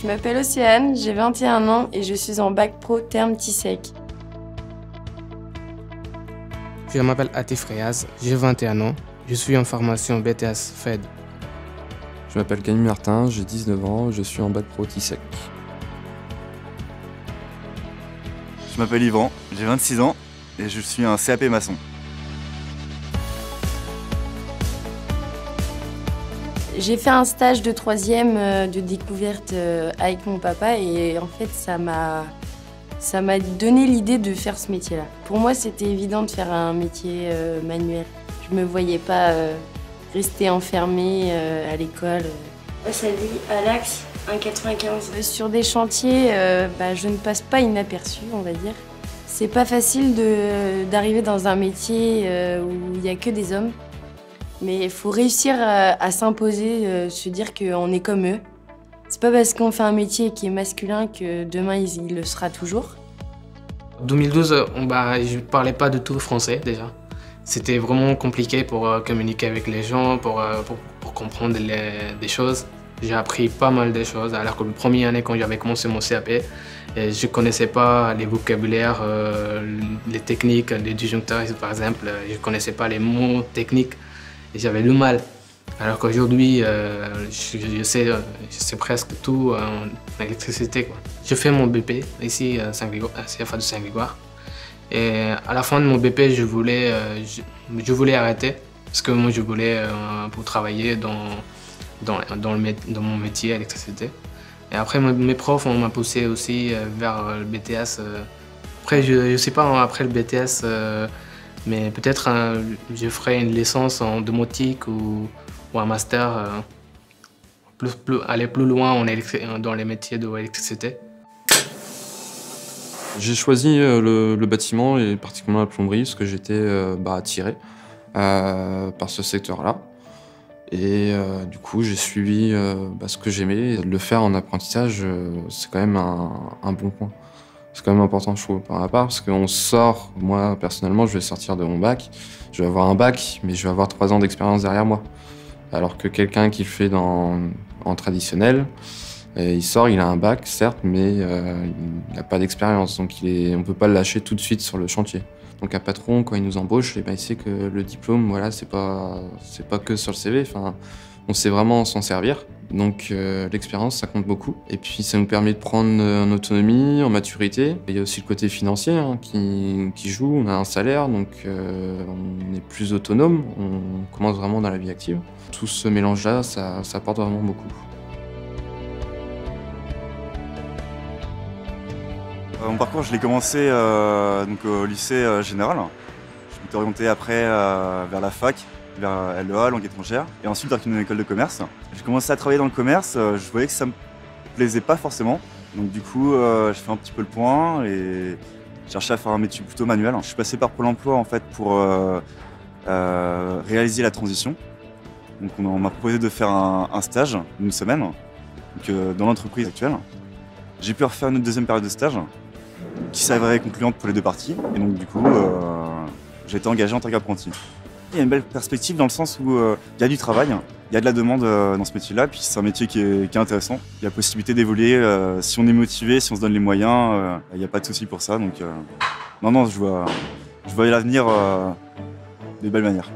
Je m'appelle Océane, j'ai 21 ans et je suis en bac pro terme TISEC. Je m'appelle Atif Reyaz, j'ai 21 ans, je suis en formation BTS FED. Je m'appelle Camille Martin, j'ai 19 ans, je suis en bac pro TISEC. Je m'appelle Yvan, j'ai 26 ans et je suis un CAP maçon. J'ai fait un stage de 3e de découverte avec mon papa et en fait ça m'a donné l'idée de faire ce métier-là. Pour moi c'était évident de faire un métier manuel. Je me voyais pas rester enfermée à l'école. Salut, Alex, 1,95. Sur des chantiers, je ne passe pas inaperçue, on va dire. C'est pas facile d'arriver dans un métier où il n'y a que des hommes. Mais il faut réussir à s'imposer, se dire qu'on est comme eux. C'est pas parce qu'on fait un métier qui est masculin que demain il le sera toujours. En 2012, je parlais pas du tout français déjà. C'était vraiment compliqué pour communiquer avec les gens, pour comprendre des choses. J'ai appris pas mal de choses, alors que la première année quand j'avais commencé mon CAP, je connaissais pas les vocabulaires, les techniques, les disjoncteurs par exemple. Je connaissais pas les mots techniques. Et j'avais du mal. Alors qu'aujourd'hui, je sais presque tout en électricité, quoi. Je fais mon BP ici à CFA de Saint-Grégoire. Et à la fin de mon BP, je voulais arrêter. Parce que moi, je voulais pour travailler dans mon métier, l'électricité. Et après, mes profs m'ont poussé aussi vers le BTS. Après, je sais pas, après le BTS, mais peut-être je ferai une licence en domotique ou un master, aller plus loin dans les métiers de l'électricité. J'ai choisi le bâtiment et particulièrement la plomberie parce que j'étais attiré par ce secteur-là. Et du coup, j'ai suivi ce que j'aimais. Le faire en apprentissage, c'est quand même un bon point. C'est quand même important, je trouve, par ma part, parce qu'on sort, moi, personnellement, je vais sortir de mon bac, je vais avoir un bac, mais je vais avoir 3 ans d'expérience derrière moi. Alors que quelqu'un qui le fait en traditionnel, il sort, il a un bac, certes, mais il n'a pas d'expérience, donc on ne peut pas le lâcher tout de suite sur le chantier. Donc un patron, quand il nous embauche, il sait que le diplôme, voilà, c'est pas que sur le CV, on sait vraiment s'en servir. Donc l'expérience, ça compte beaucoup. Et puis ça nous permet de prendre en autonomie, en maturité. Il y a aussi le côté financier qui joue, on a un salaire, donc on est plus autonome, on commence vraiment dans la vie active. Tout ce mélange-là, ça apporte vraiment beaucoup. Mon parcours, je l'ai commencé au lycée général. Je m'étais orienté après vers la fac, vers LEA, langue étrangère, et ensuite vers une école de commerce. J'ai commencé à travailler dans le commerce, je voyais que ça me plaisait pas forcément. Donc du coup, je fais un petit peu le point et je cherchais à faire un métier plutôt manuel. Je suis passé par Pôle emploi en fait pour réaliser la transition. Donc on m'a proposé de faire un stage d'une semaine dans l'entreprise actuelle. J'ai pu refaire une deuxième période de stage qui s'avérait concluante pour les deux parties. Et donc du coup, j'ai été engagé en tant qu'apprenti. Il y a une belle perspective dans le sens où il y a du travail, il y a de la demande dans ce métier-là, puis c'est un métier qui est intéressant. Il y a possibilité d'évoluer, si on est motivé, si on se donne les moyens, il n'y a pas de souci pour ça. Donc non, je vois l'avenir de belle manière.